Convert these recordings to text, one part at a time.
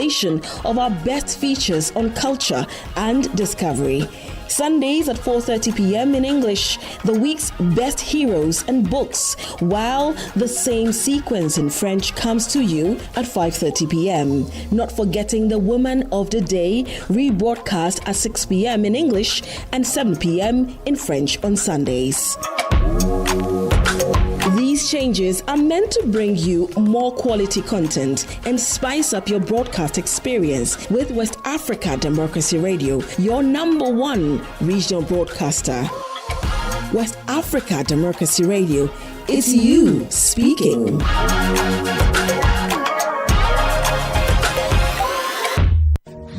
compilation of our best features on culture and discovery. Sundays at 4:30 p.m. in English, the week's best heroes and books, while the same sequence in French comes to you at 5:30 p.m. Not forgetting the Woman of the Day, rebroadcast at 6 p.m. in English and 7 p.m. in French on Sundays. These changes are meant to bring you more quality content and spice up your broadcast experience with West Africa Democracy Radio, your number one regional broadcaster. West Africa Democracy Radio, it's you speaking.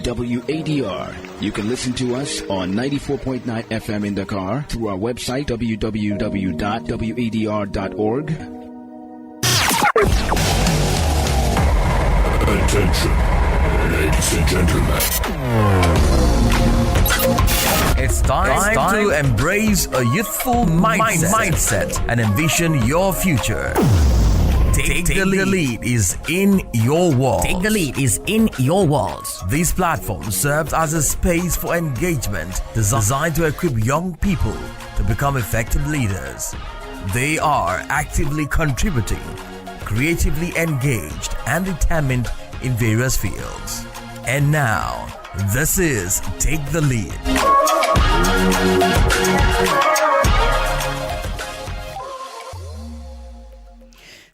WADR. You can listen to us on 94.9 FM in Dakar through our website www.wadr.org. Attention, ladies and gentlemen. It's time to embrace a youthful mindset and envision your future. Take the lead is in your walls. Take the lead is in your walls. This platform serves as a space for engagement designed to equip young people to become effective leaders. They are actively contributing, creatively engaged, and determined in various fields. And now, this is Take the Lead.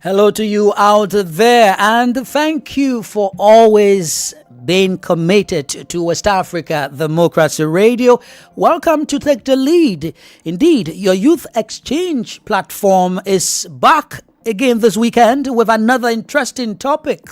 Hello to you out there, and thank you for always being committed to West Africa Democracy Radio. Welcome to Take the Lead. Indeed, your youth exchange platform is back again this weekend with another interesting topic.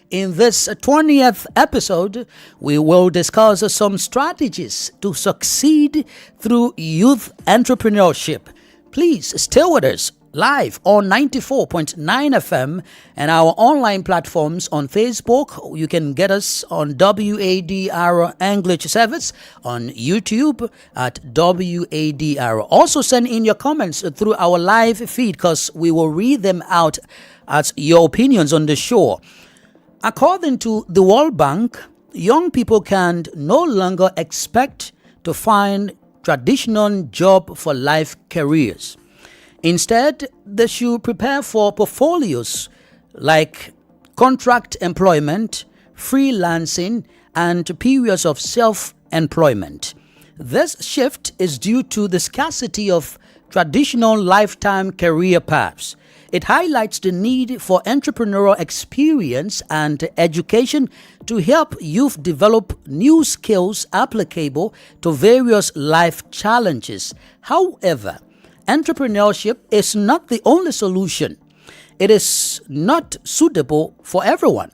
In this 20th episode, we will discuss some strategies to succeed through youth entrepreneurship. Please stay with us live on 94.9 FM and our online platforms on Facebook. You can get us on WADR English service, on YouTube at WADR. Also send in your comments through our live feed because we will read them out as your opinions on the show. According to the World Bank, young people can no longer expect to find traditional job for life careers. Instead, they should prepare for portfolios like contract employment, freelancing, and periods of self-employment. This shift is due to the scarcity of traditional lifetime career paths. It highlights the need for entrepreneurial experience and education to help youth develop new skills applicable to various life challenges. However, entrepreneurship is not the only solution. It is not suitable for everyone.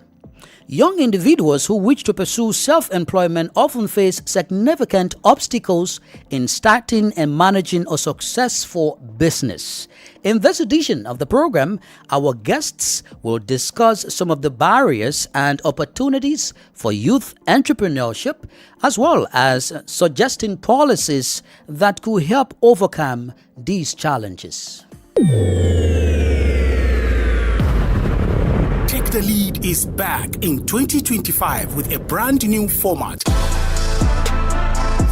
Young individuals who wish to pursue self-employment often face significant obstacles in starting and managing a successful business. In this edition of the program, our guests will discuss some of the barriers and opportunities for youth entrepreneurship, as well as suggesting policies that could help overcome these challenges. Take the Lead is back in 2025 with a brand new format.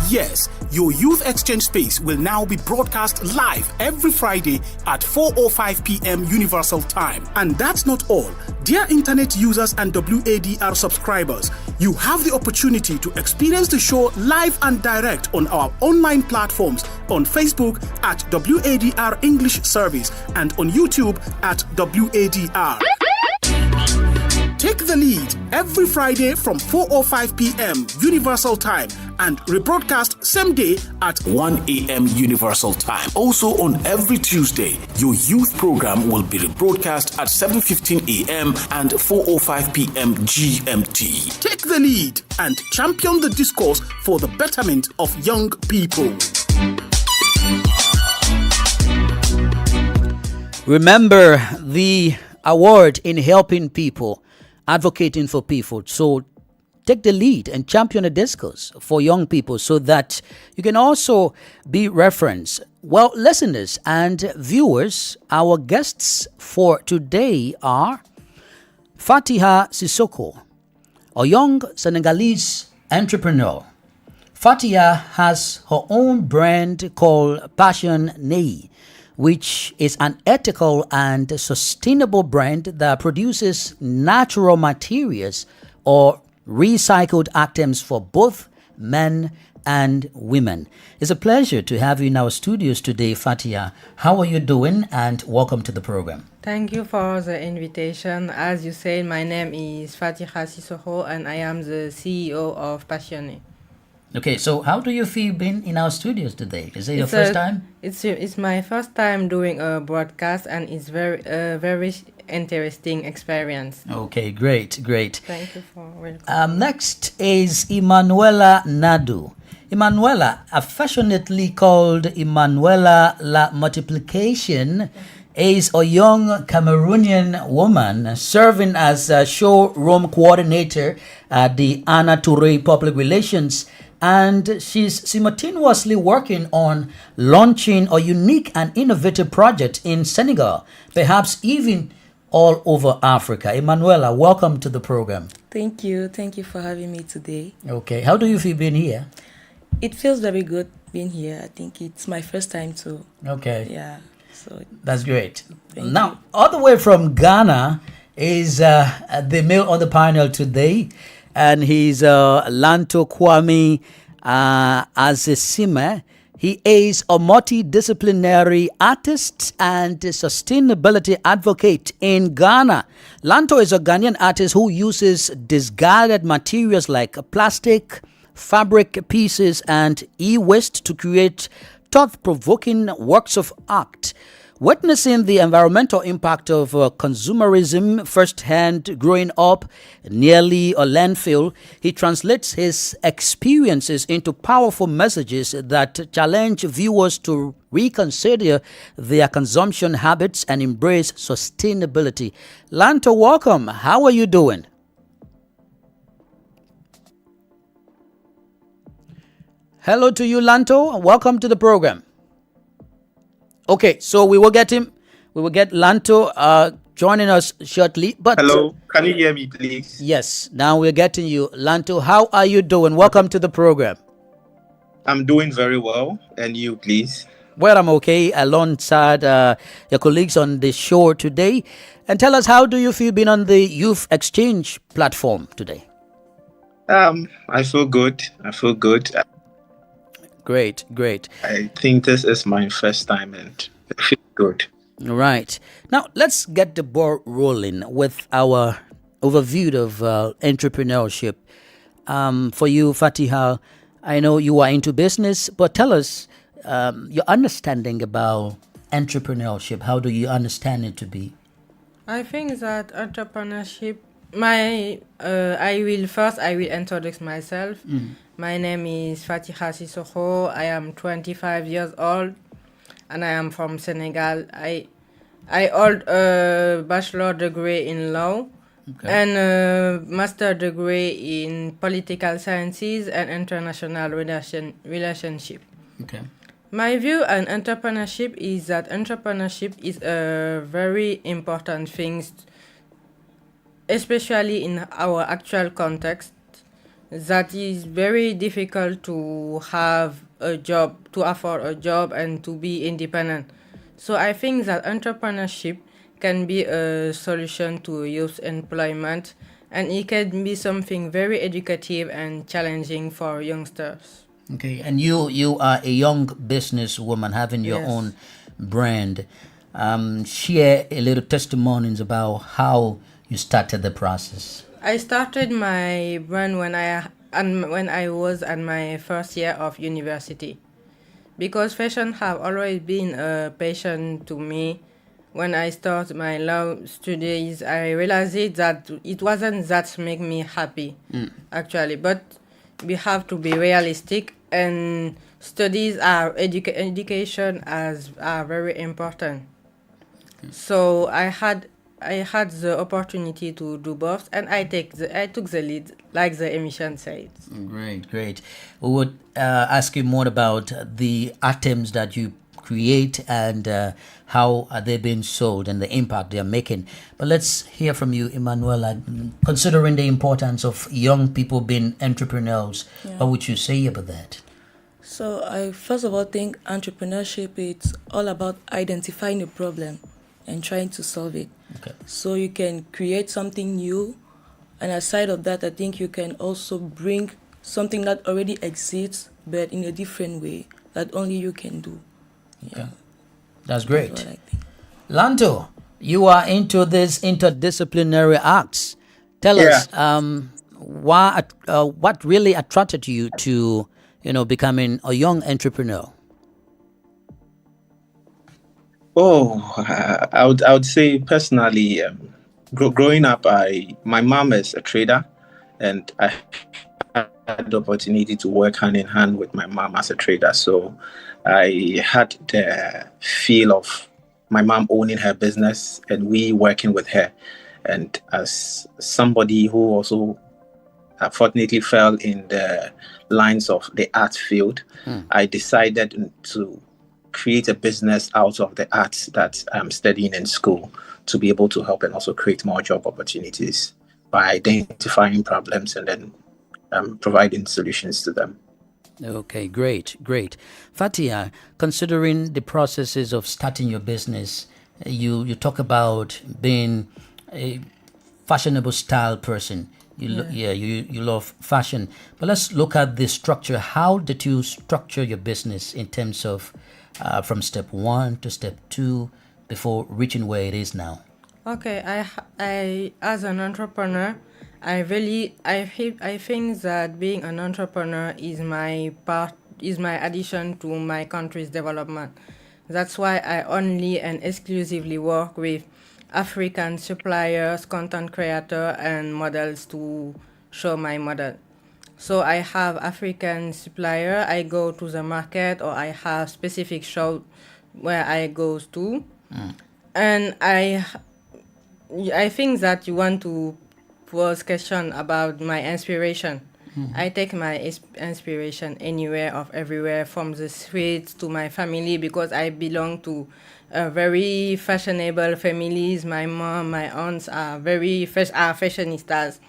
Yes, your youth exchange space will now be broadcast live every Friday at 4:05 p.m. Universal Time. And that's not all. Dear internet users and WADR subscribers, you have the opportunity to experience the show live and direct on our online platforms on Facebook at WADR English Service and on YouTube at WADR. Take the Lead every Friday from 4:05 p.m. Universal Time and rebroadcast same day at 1 a.m. Universal Time. Also on every Tuesday, your youth program will be rebroadcast at 7:15 a.m. and 4:05 p.m. GMT. Take the lead and champion the discourse for the betterment of young people. Remember the award in helping people, advocating for people. So take the lead and champion the discourse for young people so that you can also be referenced. Well, listeners and viewers, our guests for today are Fatiha Sissoko, a young Senegalese entrepreneur. Fatia has her own brand called Passion Nei, which is an ethical and sustainable brand that produces natural materials or recycled items for both men and women. It's a pleasure to have you in our studios today, Fatia. How are you doing? And welcome to the program. Thank you for the invitation. As you said, my name is Fatia Sissoko and I am the CEO of Passion. Okay, so how do you feel being in our studios today? Is it your first time? It's my first time doing a broadcast, and it's very interesting experience. Okay, great. Thank you for welcoming. Next is Emanuela Nadu. Emanuela, affectionately called Emanuela La Multiplication, is a young Cameroonian woman serving as a showroom coordinator at the Anna Touré Public Relations, and she's simultaneously working on launching a unique and innovative project in Senegal, perhaps even all over Africa. Emanuela, welcome to the program. Thank you for having me today. Okay, how do you feel being here? It feels very good being here. I think it's my first time too. Okay. Yeah, so that's great. Thank Now, you. all the way from Ghana is the male on the panel today, and he's Lanto Kwame Azesime. He is a multidisciplinary artist and sustainability advocate in Ghana. Lanto is a Ghanaian artist who uses discarded materials like plastic, fabric pieces, and e-waste to create thought-provoking works of art. Witnessing the environmental impact of consumerism firsthand growing up nearly a landfill, he translates his experiences into powerful messages that challenge viewers to reconsider their consumption habits and embrace sustainability. Lanto, welcome. How are you doing? Hello to you, Lanto. Welcome to the program. Okay, so we will get Lanto joining us shortly. But hello, can you hear me, please? Yes, now we're getting you. Lanto, how are you doing? Welcome to the program. I'm doing very well. And you, please? Well, I'm okay, alongside your colleagues on the show today. And tell us, how do you feel being on the Youth Exchange platform today? I feel good. Great. I think this is my first time and I feel good. All right. Now, let's get the ball rolling with our overview of entrepreneurship. For you, Fatiha, I know you are into business, but tell us your understanding about entrepreneurship. How do you understand it to be? I think that entrepreneurship, I will introduce myself. My name is Fatiha Sissoko. I am 25 years old and I am from Senegal. I hold a bachelor degree in law and a master degree in political sciences and international relationship. Okay. My view on entrepreneurship is that entrepreneurship is a very important thing, especially in our actual context. That is very difficult to have a job, to afford a job, and to be independent. So I think that entrepreneurship can be a solution to youth employment, and it can be something very educative and challenging for youngsters. Okay, and you are a young businesswoman having your own brand. Share a little testimonies about how you started the process. I started my brand when I was in my first year of university, because fashion have always been a passion to me. When I started my law studies, I realized that it wasn't that make me happy, actually. But we have to be realistic, and studies are education are very important. So I had the opportunity to do both, and I took the lead, like the emission said. Great. We would ask you more about the items that you create and how are they being sold and the impact they're making. But let's hear from you, Emanuela. Considering the importance of young people being entrepreneurs, what would you say about that? So I first of all think entrepreneurship, it's all about identifying a problem and trying to solve it. Okay. So you can create something new, and aside of that, I think you can also bring something that already exists, but in a different way that only you can do. Okay. That's great. That's what I think. Lanto, you are into this interdisciplinary arts. Tell us what really attracted you to, becoming a young entrepreneur. I would say personally, growing up, my mom is a trader, and I had the opportunity to work hand in hand with my mom as a trader. So I had the feel of my mom owning her business and we working with her. And as somebody who also unfortunately fell in the lines of the art field, I decided to create a business out of the arts that I'm studying in school to be able to help and also create more job opportunities by identifying problems and then providing solutions to them. Okay, great. Fatia, considering the processes of starting your business, you talk about being a fashionable style person. You love fashion. But let's look at the structure. How did you structure your business in terms of from step 1 to step 2 before reaching where it is now? Okay, I as an entrepreneur, I think that being an entrepreneur is my addition to my country's development. That's why I only and exclusively work with African suppliers, content creators, and models to show my model. So I have African supplier, I go to the market, or I have specific show where I go to. And I think that you want to pose question about my inspiration. I take my inspiration anywhere of everywhere, from the streets to my family, because I belong to very fashionable families. My mom, my aunts are very fashionistas.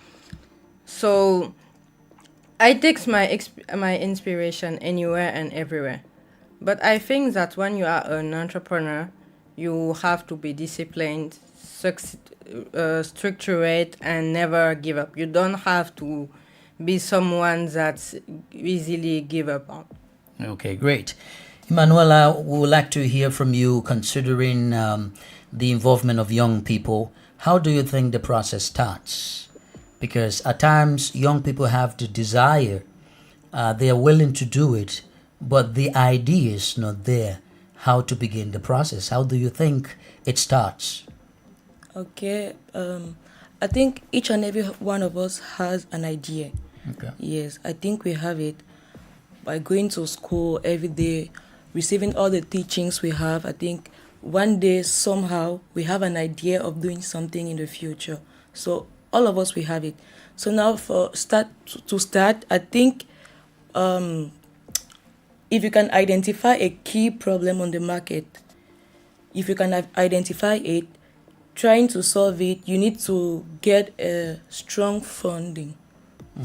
So I take my inspiration anywhere and everywhere. But I think that when you are an entrepreneur, you have to be disciplined, structured, and never give up. You don't have to be someone that's easily give up on. Okay, great. Emanuela, we would like to hear from you considering the involvement of young people. How do you think the process starts? Because at times young people have the desire, they are willing to do it, but the idea is not there. How to begin the process? How do you think it starts? Okay, I think each and every one of us has an idea. Okay. Yes, I think we have it by going to school every day, receiving all the teachings we have. I think one day somehow we have an idea of doing something in the future. So all of us, we have it. So now to start, I think if you can identify a key problem on the market, if you can identify it, trying to solve it, you need to get a strong funding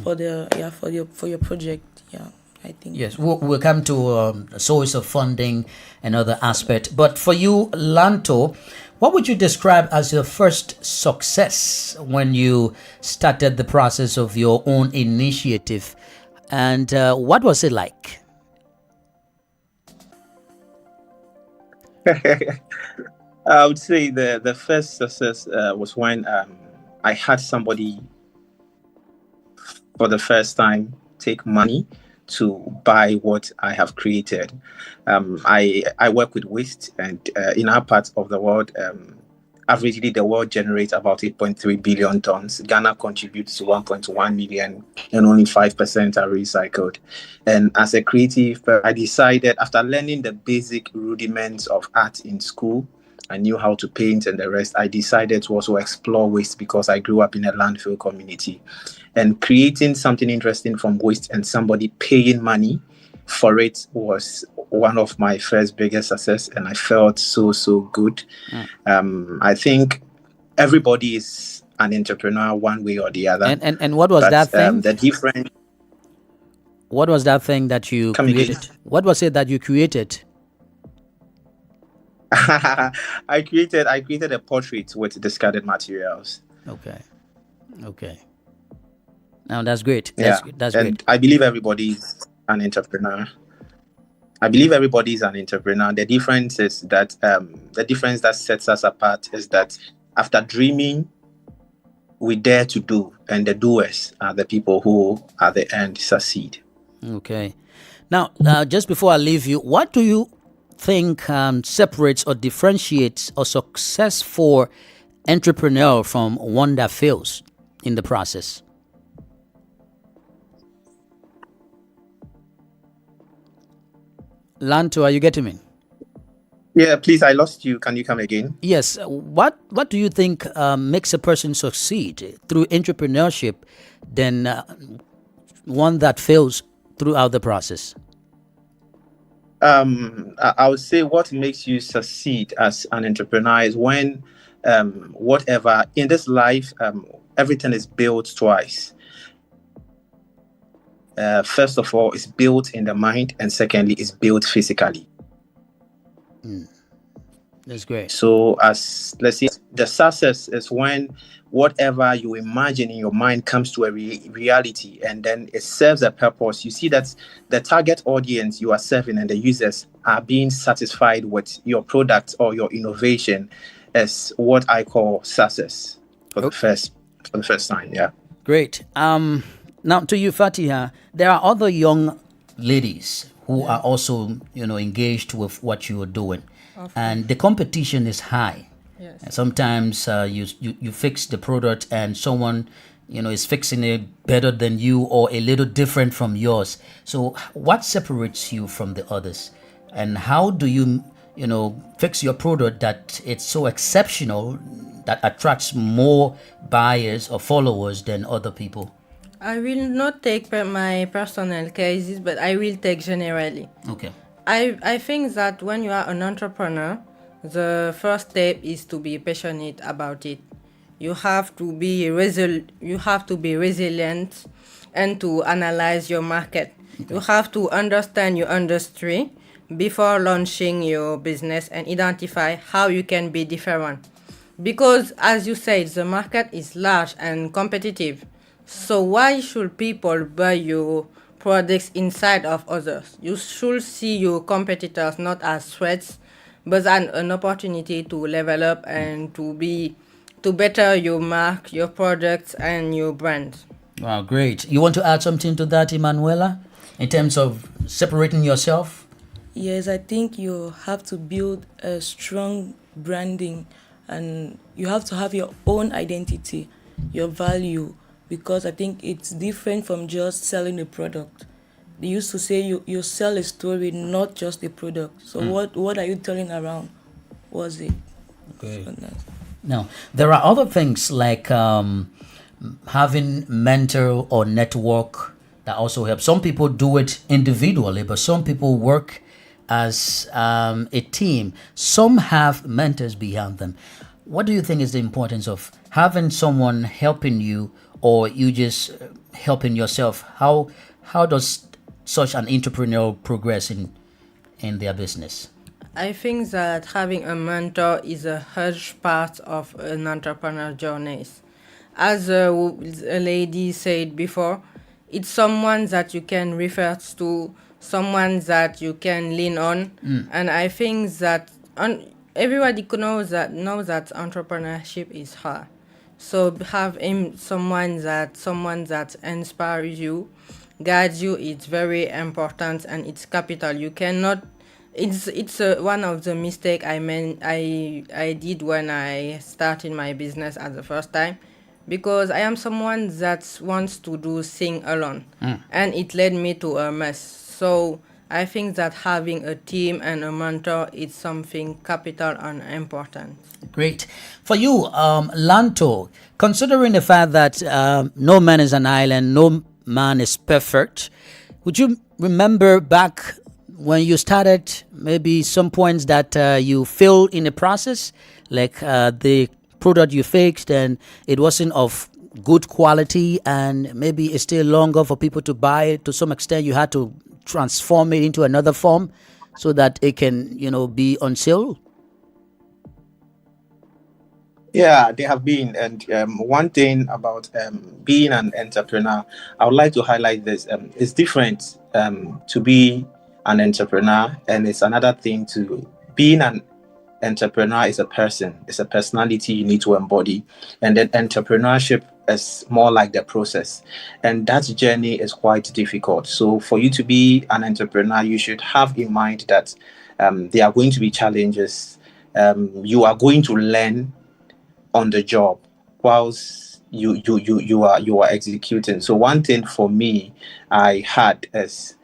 for your project. Yeah, I think. Yes, we'll come to source of funding and other aspect. But for you, Lanto, what would you describe as your first success when you started the process of your own initiative? And what was it like? I would say the first success was when I had somebody for the first time take money to buy what I have created. I work with waste, and in our part of the world, averagely the world generates about 8.3 billion tons. Ghana contributes to 1.1 million, and only 5% are recycled. And as a creative, I decided, after learning the basic rudiments of art in school, I knew how to paint and the rest. I decided to also explore waste because I grew up in a landfill community. And creating something interesting from waste and somebody paying money for it was one of my first biggest success, and I felt so good. I think everybody is an entrepreneur one way or the other. And what was that thing? The different. What was that thing that you created? What was it that you created? I created a portrait with discarded materials. Okay. Now that's great. That's and great. I believe everybody is an entrepreneur. The difference is that the difference that sets us apart is that after dreaming, we dare to do, and the doers are the people who at the end succeed. Okay. Now, just before I leave you, what do you think separates or differentiates a successful entrepreneur from one that fails in the process? Lanto, are you getting me? Yeah, please, I lost you. Can you come again? Yes. What do you think makes a person succeed through entrepreneurship than one that fails throughout the process? I would say what makes you succeed as an entrepreneur is when whatever in this life, everything is built twice. First of all, it's built in the mind, and secondly, it's built physically. That's great. So, as let's say, the success is when whatever you imagine in your mind comes to a reality, and then it serves a purpose. You see that the target audience you are serving and the users are being satisfied with your product or your innovation, is what I call success for the first time. Yeah. Great. Now to you, Fatiha, there are other young ladies who are also, engaged with what you are doing, and the competition is high. Yes. And sometimes you fix the product and someone is fixing it better than you or a little different from yours. So what separates you from the others, and how do you fix your product that it's so exceptional that attracts more buyers or followers than other people? I will not take my personal cases, but I will take generally. Okay. I think that when you are an entrepreneur, the first step is to be passionate about it. You have to be resilient and to analyze your market. Okay. You have to understand your industry before launching your business and identify how you can be different. Because as you said, the market is large and competitive. So why should people buy your products inside of others? You should see your competitors not as threats, but an opportunity to level up and to better your mark, your products, and your brand. Wow, great. You want to add something to that, Emanuela, in terms of separating yourself? Yes, I think you have to build a strong branding, and you have to have your own identity, your value, because I think it's different from just selling a product. They used to say you sell a story, not just a product. So what are you telling around? Was it? Okay. Now, there are other things like having mentor or network that also helps. Some people do it individually, but some people work as a team. Some have mentors behind them. What do you think is the importance of having someone helping you, or you just helping yourself? How does such an entrepreneur progress in their business? I think that having a mentor is a huge part of an entrepreneur journey. As a lady said before, it's someone that you can refer to, someone that you can lean on, and I think that everybody knows that entrepreneurship is hard. So have someone that inspires you, guides you. It's very important, and it's capital. You cannot. It's one of the mistakes I did when I started my business at the first time, because I am someone that wants to do things alone, and it led me to a mess. So I think that having a team and a mentor is something capital and important. Great. For you, Lanto, considering the fact that no man is an island, no man is perfect, would you remember back when you started, maybe some points that you failed in the process, like the product you fixed and it wasn't of good quality and maybe it's still longer for people to buy it. To some extent, you had to transform it into another form so that it can, be on sale. Yeah, they have been. And one thing about being an entrepreneur, I would like to highlight this. It's different to be an entrepreneur, and it's another thing to being an entrepreneur is a person. It's a personality you need to embody. And then entrepreneurship is more like the process. And that journey is quite difficult. So for you to be an entrepreneur, you should have in mind that there are going to be challenges. You are going to learn on the job whilst you are executing. So one thing for me I had is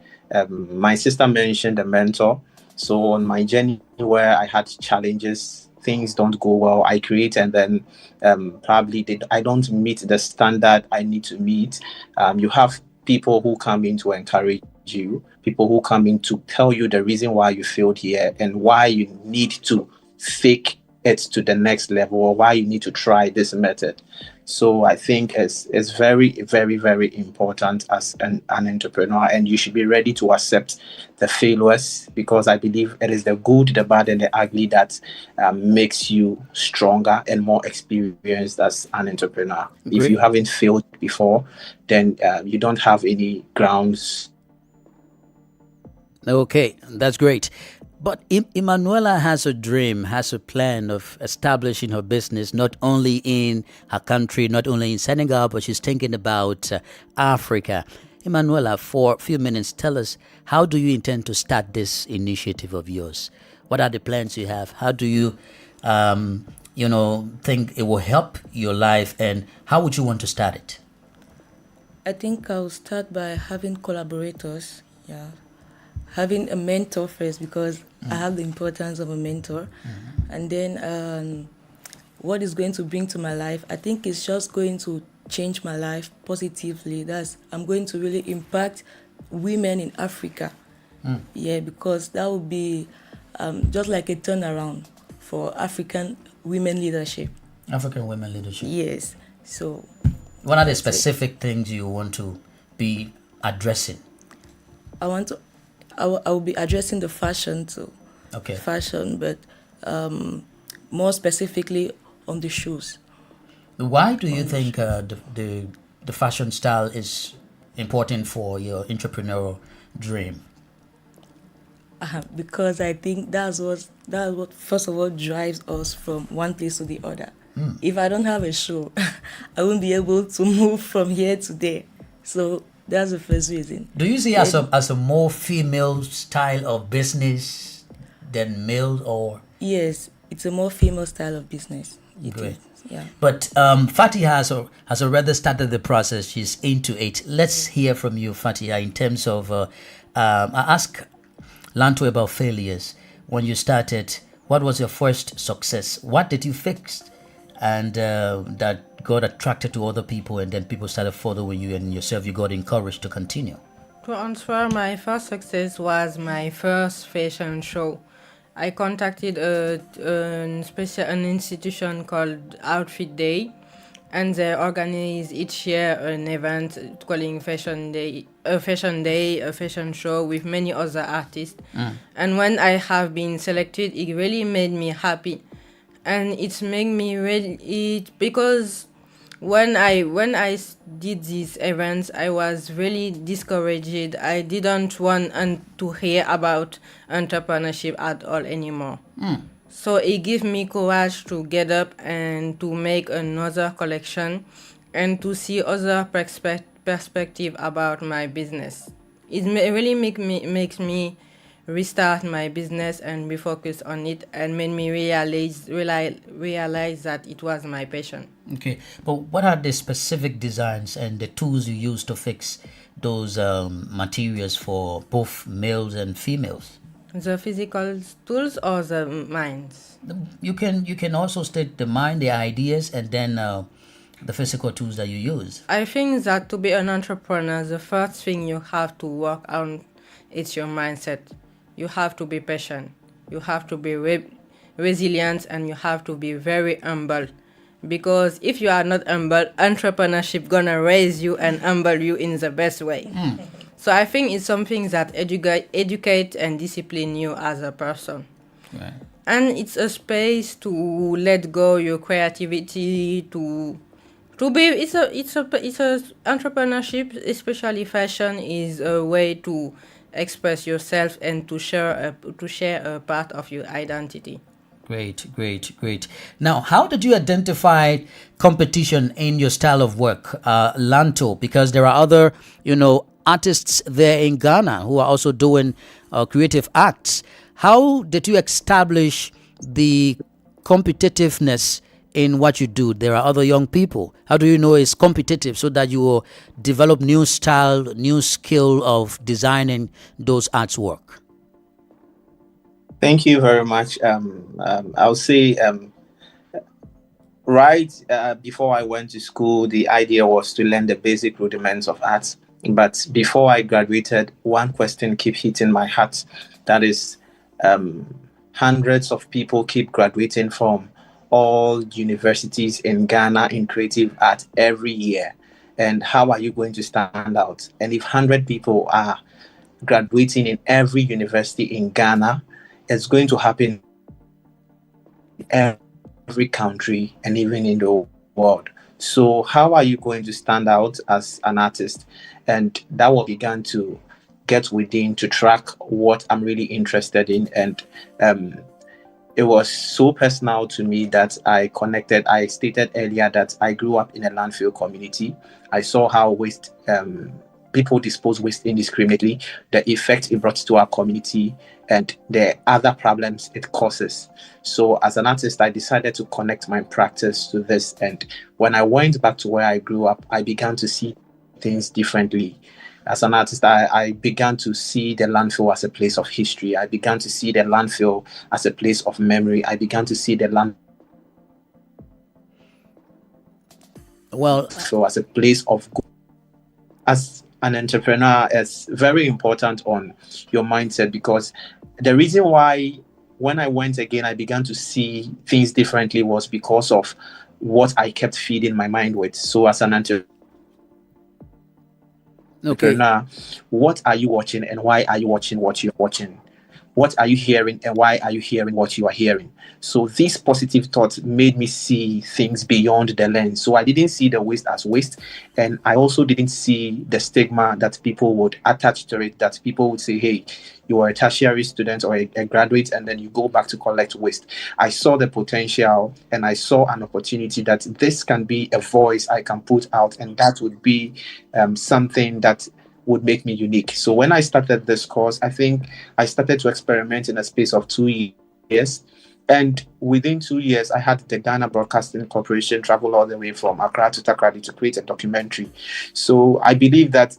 my sister mentioned a mentor. So on my journey where I had challenges, things don't go well, I create and then I don't meet the standard I need to meet. You have people who come in to encourage you, people who come in to tell you the reason why you failed here and why you need to fake it to the next level or why you need to try this method. So I think it's very, very, very important as an entrepreneur, and you should be ready to accept the failures, because I believe it is the good, the bad, and the ugly that makes you stronger and more experienced as an entrepreneur. Great. If you haven't failed before, then you don't have any grounds. Okay, that's great. But Emanuela has a dream, has a plan of establishing her business not only in her country, not only in Senegal, but she's thinking about Africa. Emanuela, for a few minutes, tell us, how do you intend to start this initiative of yours? What are the plans you have? How do you, think it will help your life, and how would you want to start it? I think I'll start by having collaborators, having a mentor first, because I have the importance of a mentor. And then what it's going to bring to my life, I think it's just going to change my life positively. I'm going to really impact women in Africa. Because that would be just like a turnaround for African women leadership. African women leadership. Yes. So what are the specific things you want to be addressing? I will be addressing the fashion too. Okay. Fashion, but more specifically on the shoes. Why do you think the fashion style is important for your entrepreneurial dream? Because I think that's what first of all drives us from one place to the other. If I don't have a shoe, I won't be able to move from here to there. So that's the first reason. Do you see as a more female style of business than male, or? Yes, it's a more female style of business. Great. Yeah. But Fatia has already started the process. She's into it. Let's hear from you, Fatia, in terms of, I asked Lanto about failures. When you started, what was your first success? What did you fix? And that got attracted to other people, and then people started following you, and yourself, you got encouraged to continue. To answer, my first success was my first fashion show. I contacted an institution called Outfit Day, and they organize each year an event calling Fashion Day, a fashion show with many other artists. And when I have been selected, it really made me happy. And it made me because when I did these events, I was really discouraged. I didn't want to hear about entrepreneurship at all anymore. So it gave me courage to get up and to make another collection and to see other perspective about my business. It really makes me restart my business and be focused on it, and made me realize that it was my passion. Okay, but what are the specific designs and the tools you use to fix those materials for both males and females? The physical tools or the minds? You can also state the mind, the ideas, and then the physical tools that you use. I think that to be an entrepreneur, the first thing you have to work on is your mindset. you have to be patient, you have to be resilient, and you have to be very humble. Because if you are not humble, entrepreneurship gonna raise you and humble you in the best way. So I think it's something that educate and discipline you as a person. Right. And it's a space to let go your creativity, to be. It's a entrepreneurship, especially fashion, is a way to express yourself and to share a part of your identity. Great. Now, how did you identify competition in your style of work, Lanto? Because there are other, artists there in Ghana who are also doing creative acts. How did you establish the competitiveness in what you do? There are other young people. How do you know it's competitive so that you will develop new style, new skill of designing those artwork? Thank you very much. I'll say before I went to school, the idea was to learn the basic rudiments of arts. But before I graduated, one question kept hitting my heart. That is, hundreds of people keep graduating from all universities in Ghana in creative art every year. And how are you going to stand out? And if 100 people are graduating in every university in Ghana, it's going to happen in every country and even in the world. So how are you going to stand out as an artist? And that will began to get within to track what I'm really interested in. And it was so personal to me that I connected. I stated earlier that I grew up in a landfill community. I saw how people dispose waste indiscriminately, the effect it brought to our community, and the other problems it causes. So as an artist, I decided to connect my practice to this. And when I went back to where I grew up, I began to see things differently. As an artist, I began to see the landfill as a place of history. I began to see the landfill as a place of memory. I began to see the landfill as a place of good. As an entrepreneur, it's very important on your mindset, because the reason why when I went again, I began to see things differently was because of what I kept feeding my mind with. So as an entrepreneur, what are you watching and why are you watching what you're watching? What are you hearing and why are you hearing what you are hearing? So these positive thoughts made me see things beyond the lens. So I didn't see the waste as waste. And I also didn't see the stigma that people would attach to it, that people would say, hey, you are a tertiary student or a graduate, and then you go back to collect waste. I saw the potential and I saw an opportunity that this can be a voice I can put out, and that would be something that would make me unique. So when I started this course, I think I started to experiment in a space of 2 years. And within 2 years, I had the Ghana Broadcasting Corporation travel all the way from Accra to Dakar to create a documentary. So I believe that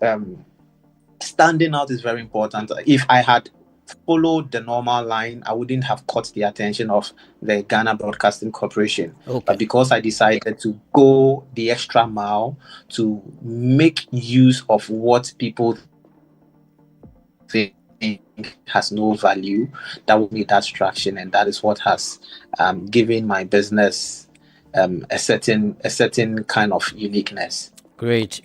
standing out is very important. If I had followed the normal line, I wouldn't have caught the attention of the Ghana Broadcasting Corporation. But because I decided to go the extra mile to make use of what people think has no value, that would be that traction, and that is what has given my business a certain kind of uniqueness. Great.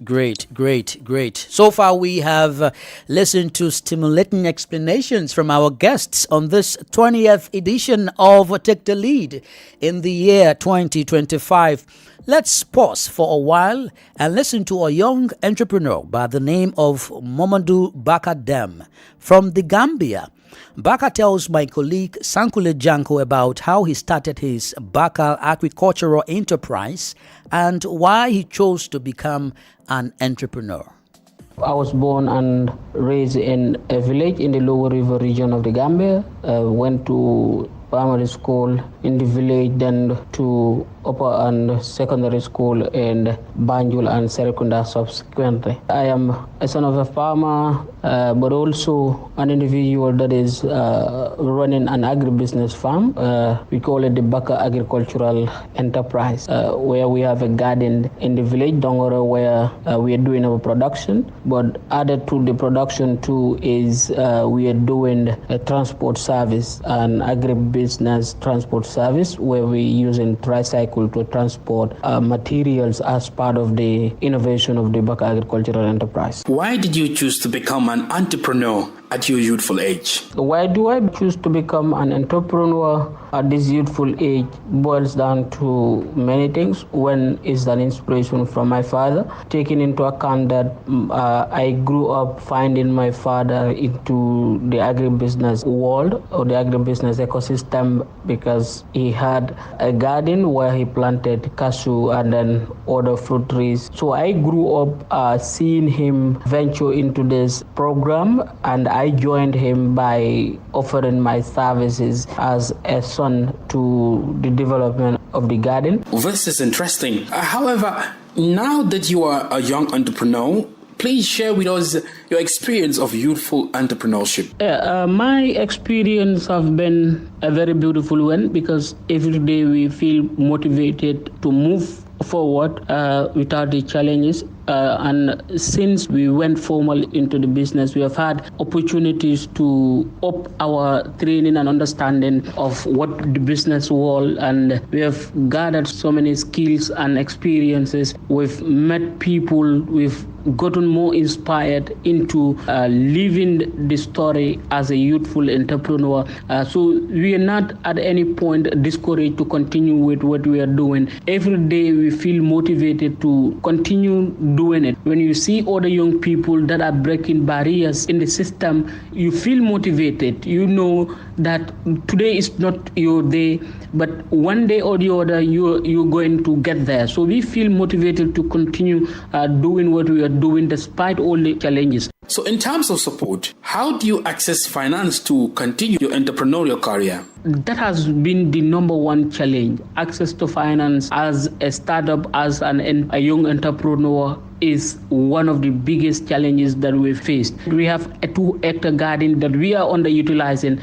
So far, we have listened to stimulating explanations from our guests on this 20th edition of Take the Lead in the year 2025. Let's pause for a while and listen to a young entrepreneur by the name of Mamadou Bakar Dem from the Gambia. Bakar tells my colleague Sankule Janko about how he started his Bakar agricultural enterprise and why he chose to become an entrepreneur. I was born and raised in a village in the Lower River region of the Gambia. Went to primary school in the village, then to upper and secondary school in Banjul and Serekunda subsequently. I am a son of a farmer, but also an individual that is running an agribusiness farm. We call it the Dakar Agricultural Enterprise, where we have a garden in the village, Dongoro, where we are doing our production. But added to the production too is we are doing a transport service, an agribusiness transport service, where we're using tricycle to transport materials as part of the innovation of the Dakar Agricultural Enterprise. Why did you choose to become an entrepreneur at your youthful age? Why do I choose to become an entrepreneur at this youthful age boils down to many things. One is an inspiration from my father, taking into account that I grew up finding my father into the agribusiness world or the agribusiness ecosystem because he had a garden where he planted cashew and then other fruit trees. So I grew up seeing him venture into this program, and I joined him by offering my services as a son to the development of the garden. This is interesting. However, now that you are a young entrepreneur, please share with us your experience of youthful entrepreneurship. My experience has been a very beautiful one because every day we feel motivated to move forward without the challenges. And since we went formal into the business, we have had opportunities to up our training and understanding of what the business world, and we have gathered so many skills and experiences. We've met people, we've gotten more inspired into living the story as a youthful entrepreneur. So we are not at any point discouraged to continue with what we are doing. Every day we feel motivated to continue doing it. When you see other young people that are breaking barriers in the system, you feel motivated. You know that today is not your day, but one day or the other you're going to get there. So we feel motivated to continue doing what we are doing despite all the challenges. So in terms of support, how do you access finance to continue your entrepreneurial career? That has been the number one challenge. Access to finance as a startup, as a young entrepreneur is one of the biggest challenges that we faced. We have a 2-hectare garden that we are underutilizing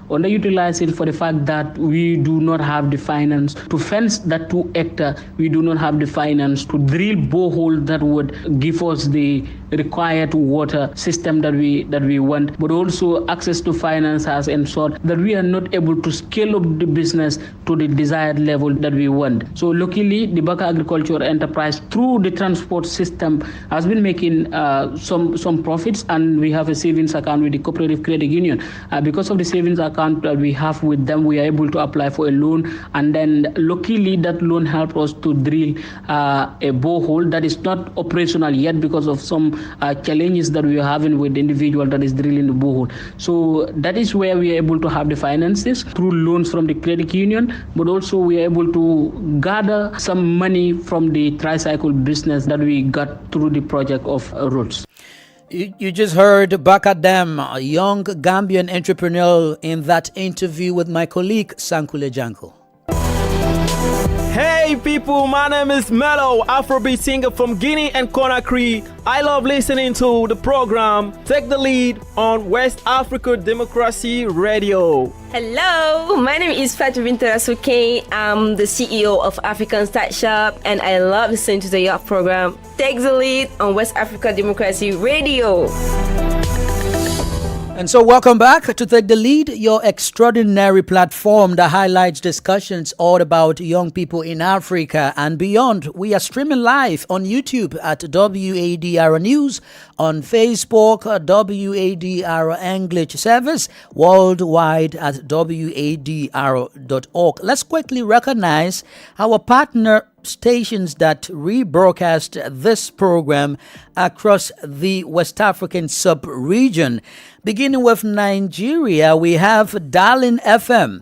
for the fact that we do not have the finance to fence that 2 hectare. We do not have the finance to drill borehole that would give us the required water system that we want. But also access to finance has ensured that we are not able to scale up the business to the desired level that we want. So luckily, the Dakar Agricultural Enterprise through the transport system has been making some profits, and we have a savings account with the Cooperative Credit Union. Because of the savings account that we have with them, we are able to apply for a loan, and then luckily that loan helped us to drill a borehole that is not operational yet because of some challenges that we are having with the individual that is drilling the borehole. So that is where we are able to have the finances through loans from the credit union, but also we are able to gather some money from the tricycle business that we got through the project of Roots. You just heard Bakadem, a young Gambian entrepreneur, in that interview with my colleague Sankule Janko. Hey people, my name is Mello, Afrobeat singer from Guinea and Conakry. I love listening to the program Take the Lead on West Africa Democracy Radio. Hello, my name is Fatou Binta Rasuke. I'm the CEO of African Start Shop, and I love listening to your program Take the Lead on West Africa Democracy Radio. And so welcome back to Take the Lead, your extraordinary platform that highlights discussions all about young people in Africa and beyond. We are streaming live on YouTube at WADR News, on Facebook, WADR English Service, worldwide at WADR.org. Let's quickly recognize our partner stations that rebroadcast this program across the West African sub-region. Beginning with Nigeria, we have Darling FM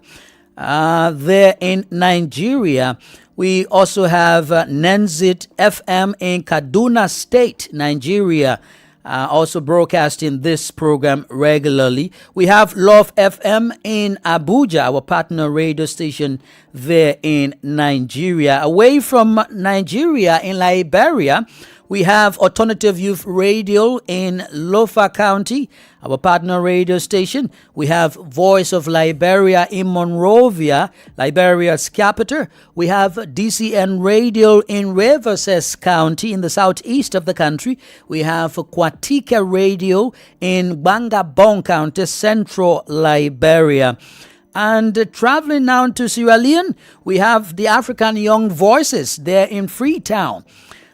there in Nigeria. We also have Nenzit FM in Kaduna State, Nigeria. also broadcasting this program regularly. We have Love FM in Abuja, our partner radio station there in Nigeria. Away from Nigeria, in Liberia, we have Alternative Youth Radio in Lofa County, our partner radio station. We have Voice of Liberia in Monrovia, Liberia's capital. We have DCN Radio in Rivers County in the southeast of the country. We have Kwatika Radio in Bangabong County, central Liberia. And traveling now to Sierra Leone, we have the African Young Voices there in Freetown.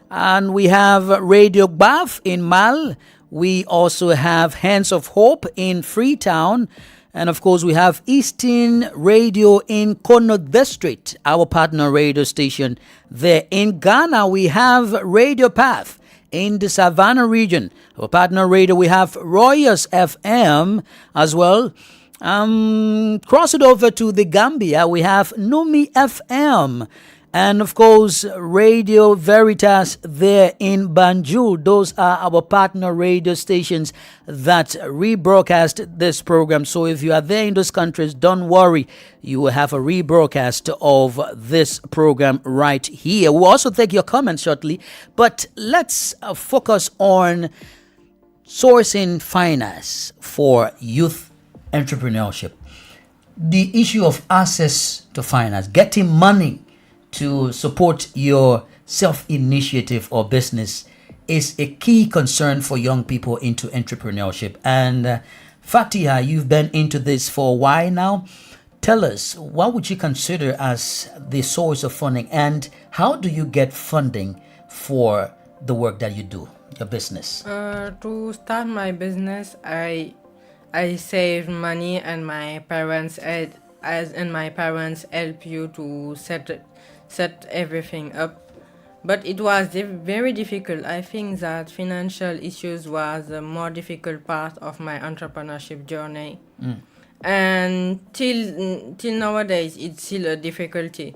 And we have Radio Baf in Mal. We also have Hands of Hope in Freetown. And of course, we have Eastern Radio in Kono District, our partner radio station there. In Ghana, we have Radio Path in the Savannah region. Our partner radio, we have Royals FM as well. Cross it over to the Gambia, we have Numi FM. And of course, Radio Veritas there in Banjul. Those are our partner radio stations that rebroadcast this program. So if you are there in those countries, don't worry. You will have a rebroadcast of this program right here. We'll also take your comments shortly. But let's focus on sourcing finance for youth entrepreneurship. The issue of access to finance, getting money to support your self-initiative or business is a key concern for young people into entrepreneurship. And Fatiha, you've been into this for a while now. Tell us, what would you consider as the source of funding, and how do you get funding for the work that you do, your business? To start my business, I saved money, and my parents help you to set everything up. But it was very difficult. I think that financial issues was a more difficult part of my entrepreneurship journey. And till nowadays, it's still a difficulty.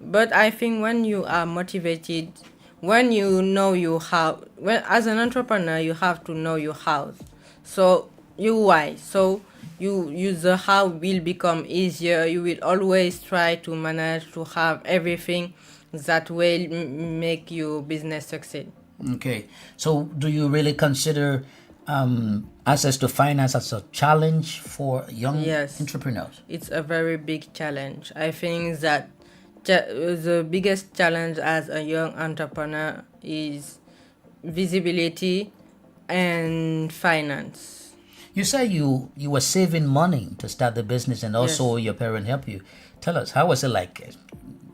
But I think when you are motivated, when you know as an entrepreneur, you have to know your how. So you why. So you use the how will become easier. You will always try to manage to have everything that will make your business succeed. Okay. So do you really consider access to finance as a challenge for young entrepreneurs? It's a very big challenge. I think that the biggest challenge as a young entrepreneur is visibility and finance. You say you were saving money to start the business, and also your parents helped you. Tell us, how was it like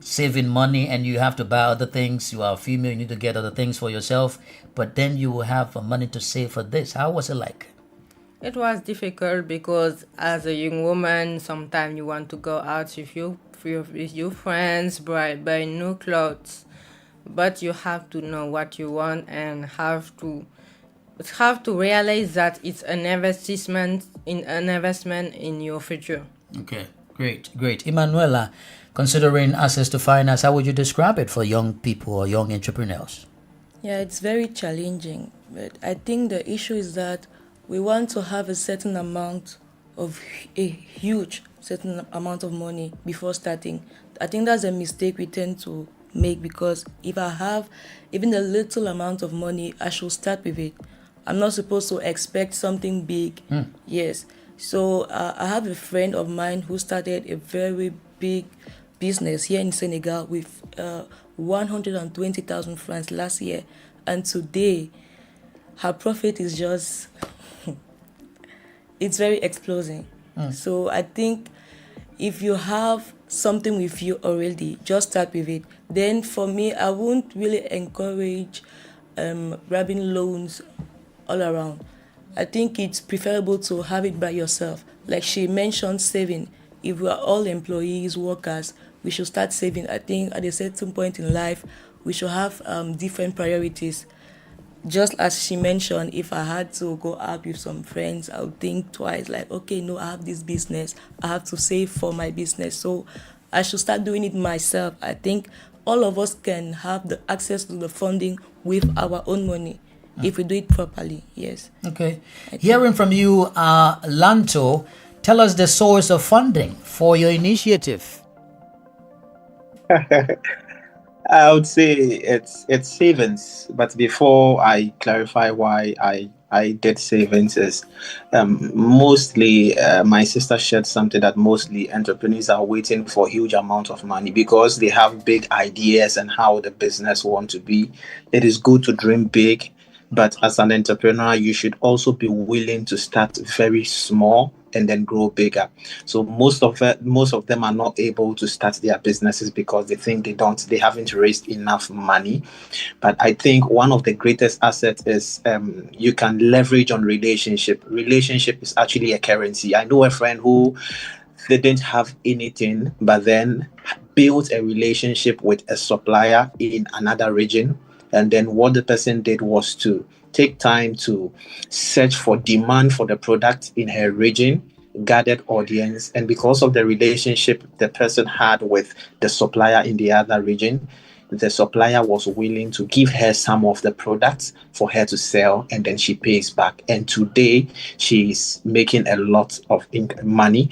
saving money and you have to buy other things? You are female, you need to get other things for yourself, but then you have money to save for this. How was it like? It was difficult because as a young woman, sometimes you want to go out with your friends, buy new clothes, but you have to know what you want and have to realize that it's an investment in your future. Okay, great. Emanuela, considering access to finance, how would you describe it for young people or young entrepreneurs? Yeah, it's very challenging, but I think the issue is that we want to have a certain amount of certain amount of money before starting. I think that's a mistake we tend to make, because if I have even a little amount of money, I should start with it. I'm not supposed to expect something big. Yes. So I have a friend of mine who started a very big business here in Senegal with 120,000 francs last year. And today, her profit is just, it's very exploding. So I think if you have something with you already, just start with it. Then for me, I won't really encourage grabbing loans all around. I think it's preferable to have it by yourself. Like she mentioned, saving. If we are all employees, workers, we should start saving. I think at a certain point in life, we should have different priorities. Just as she mentioned, if I had to go out with some friends, I would think twice, like, okay, no, I have this business. I have to save for my business. So I should start doing it myself. I think all of us can have the access to the funding with our own money. if we do it properly. Yes. Okay. Hearing from you, Lanto, tell us the source of funding for your initiative. I would say it's savings, but before I clarify why I did savings is mostly my sister shared something that mostly entrepreneurs are waiting for huge amount of money because they have big ideas and how the business want to be. It is good to dream big, but as an entrepreneur, you should also be willing to start very small and then grow bigger. So most of them are not able to start their businesses because they think they haven't raised enough money. But I think one of the greatest assets is you can leverage on relationship. Relationship is actually a currency. I know a friend who didn't have anything, but then built a relationship with a supplier in another region. And then what the person did was to take time to search for demand for the product in her region, gathered audience, and because of the relationship the person had with the supplier in the other region, the supplier was willing to give her some of the products for her to sell, and then she pays back. And today she's making a lot of money.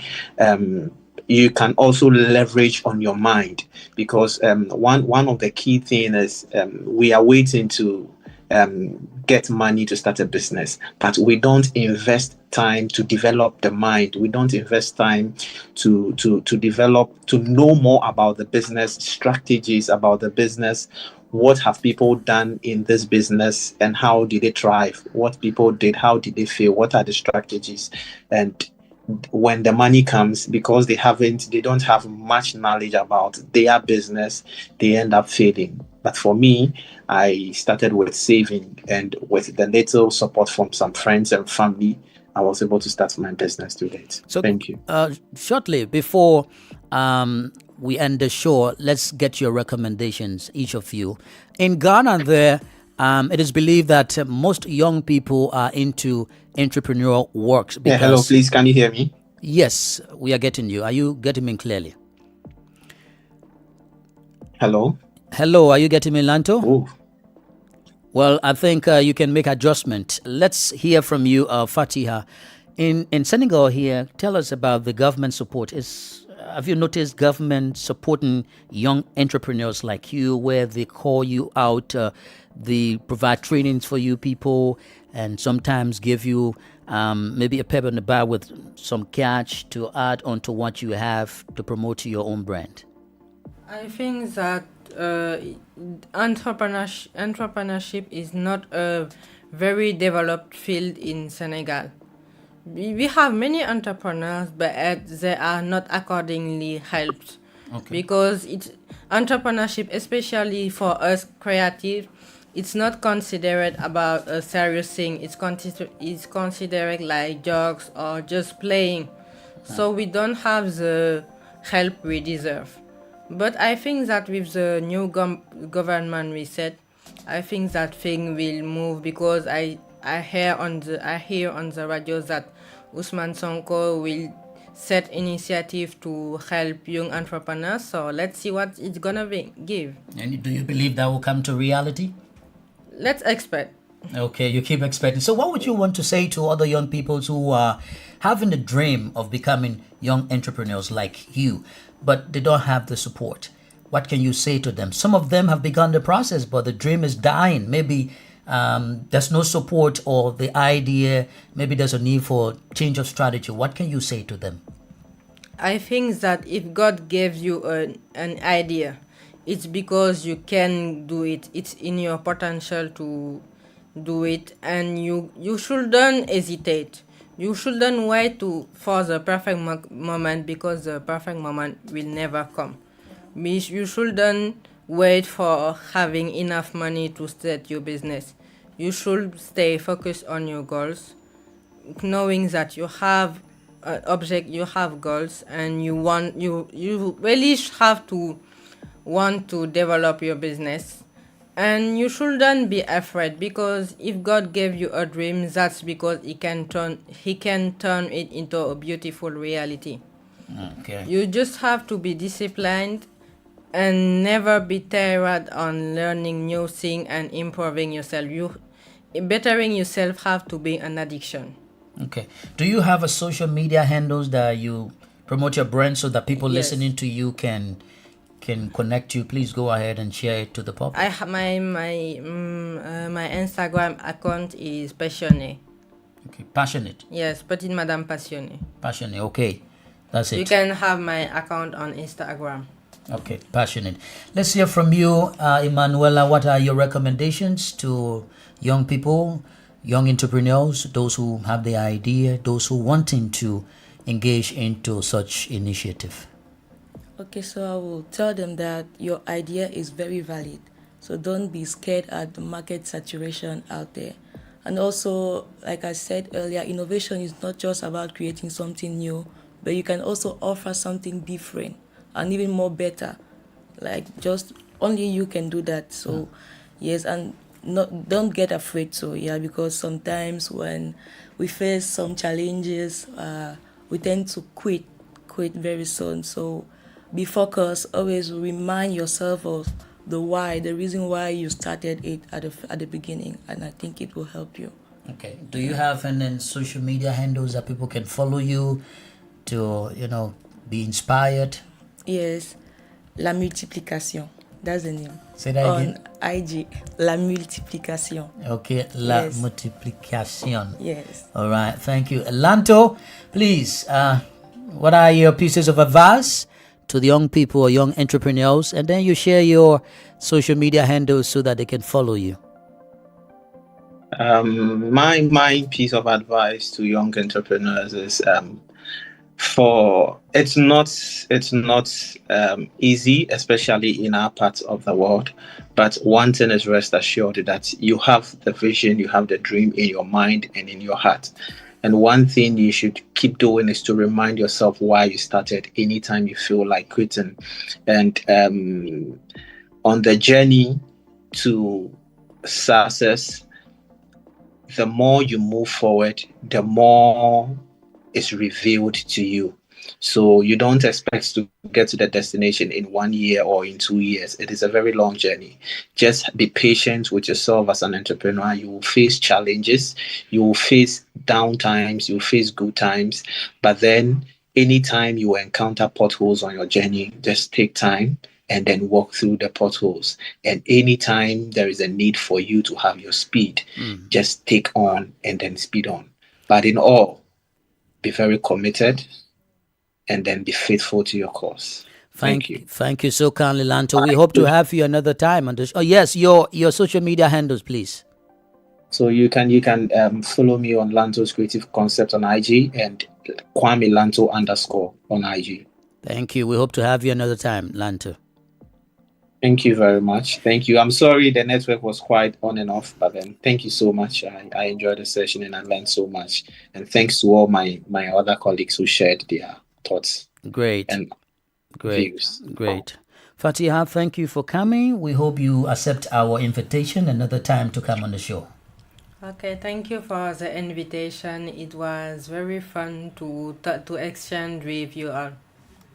You can also leverage on your mind because one of the key things is we are waiting to get money to start a business, but we don't invest time to develop the mind. We don't invest time to develop, to know more about the business, strategies about the business. What have people done in this business and how did they thrive? What people did, how did they fail? What are the strategies? And when the money comes, because they don't have much knowledge about their business, they end up failing. But for me, I started with saving, and with the little support from some friends and family, I was able to start my business to date. So thank you. Shortly before we end the show, let's get your recommendations, each of you. In Ghana, it is believed that most young people are into entrepreneurial works. Hello, please, can you hear me? Yes, we are getting you. Are you getting me clearly? Hello, are you getting me, Lanto? Ooh. Well, I think you can make adjustment. Let's hear from you, Fatiha. In Senegal here, tell us about the government support. Have you noticed government supporting young entrepreneurs like you, where they call you out, they provide trainings for you people, and sometimes give you maybe a pep on the back with some cash to add onto what you have to promote your own brand? I think that entrepreneurship is not a very developed field in Senegal. We have many entrepreneurs, but they are not accordingly helped. Okay. Because entrepreneurship, especially for us creative, it's not considered about a serious thing. It's considered like jokes or just playing. So we don't have the help we deserve. But I think that with the new government reset, I think that thing will move, because I hear on the radio that Ousmane Sonko will set initiative to help young entrepreneurs. So let's see what it's gonna give. And do you believe that will come to reality? Let's expect. Okay, you keep expecting. So what would you want to say to other young people who are having the dream of becoming young entrepreneurs like you, but they don't have the support? What can you say to them? Some of them have begun the process, but the dream is dying. Maybe there's no support, or the idea, maybe there's a need for change of strategy. What can you say to them? I think that if God gave you an idea, it's because you can do it. It's in your potential to do it, and you shouldn't hesitate. You shouldn't wait for the perfect moment, because the perfect moment will never come. You shouldn't wait for having enough money to start your business. You should stay focused on your goals, knowing that you have an object, you have goals, and you really have to want to develop your business. And you shouldn't be afraid, because if God gave you a dream, that's because He can turn it into a beautiful reality. Okay. You just have to be disciplined and never be tired on learning new things and improving yourself. bettering yourself have to be an addiction. Okay. Do you have a social media handles that you promote your brand so that people listening to you can connect you? Please go ahead and share it to the public. I have my Instagram account is Passionné. Okay, Passionate. Yes, Petite Madame Passionné. Passionate. Okay, that's it. You can have my account on Instagram. Okay, Passionate. Let's hear from you, Emanuela. What are your recommendations to young people, young entrepreneurs, those who have the idea, those who wanting to engage into such initiative? Okay, so I will tell them that your idea is very valid. So don't be scared at the market saturation out there. And also, like I said earlier, innovation is not just about creating something new, but you can also offer something different and even more better. Like just only you can do that. So yes, and don't get afraid. So yeah, because sometimes when we face some challenges, we tend to quit very soon. So be focused. Always remind yourself of the why, the reason why you started it at the beginning, and I think it will help you. Okay. Do you have any social media handles that people can follow you to, be inspired? Yes, La Multiplication. That's the name. Say that again. On IG, La Multiplication. Okay, La Multiplication. Yes. All right. Thank you, Lanto. Please, what are your pieces of advice to the young people or young entrepreneurs, and then you share your social media handles so that they can follow you? My piece of advice to young entrepreneurs is it's not easy, especially in our part of the world. But one thing is rest assured that you have the vision, you have the dream in your mind and in your heart. And one thing you should keep doing is to remind yourself why you started anytime you feel like quitting. And on the journey to success, the more you move forward, the more is revealed to you. So you don't expect to get to the destination in 1 year or in 2 years. It is a very long journey. Just be patient with yourself as an entrepreneur. You will face challenges. You will face down times. You will face good times. But then anytime you encounter potholes on your journey, just take time and then walk through the potholes. And anytime there is a need for you to have your speed, just take on and then speed on. But in all, be very committed and then be faithful to your cause. Thank you. Thank you so kindly, Lanto. We hope to have you another time on this. Oh yes, your social media handles, please. So you can follow me on Lanto's Creative Concept on IG and Kwame Lanto _ on IG. Thank you. We hope to have you another time, Lanto. Thank you very much. Thank you. I'm sorry the network was quite on and off, but then thank you so much. I enjoyed the session and I learned so much. And thanks to all my other colleagues who shared their thoughts. Great. And Great. views. Great. Fatiha, thank you for coming. We hope you accept our invitation another time to come on the show. Okay, thank you for the invitation. It was very fun to exchange with you all.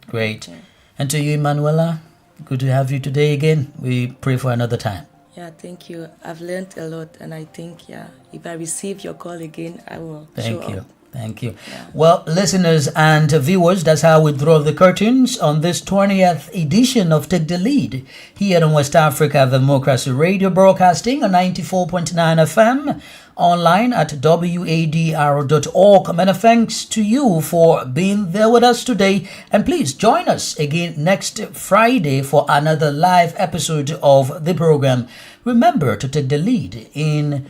Great. And to you, Emanuela, good to have you today again. We pray for another time. Yeah, thank you. I've learned a lot, and I think, if I receive your call again, I will. Thank you. Thank you. Yeah. Well, listeners and viewers, that's how we draw the curtains on this 20th edition of Take the Lead here on West Africa Democracy Radio, broadcasting on 94.9 FM, online at WADR.org. Many thanks to you for being there with us today. And please join us again next Friday for another live episode of the program. Remember to take the lead in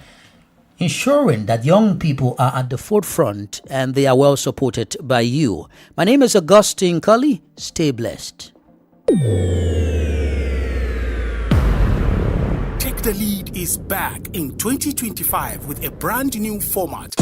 ensuring that young people are at the forefront and they are well supported by you. My name is Augustine Cully. Stay blessed. Take the Lead is back in 2025 with a brand new format.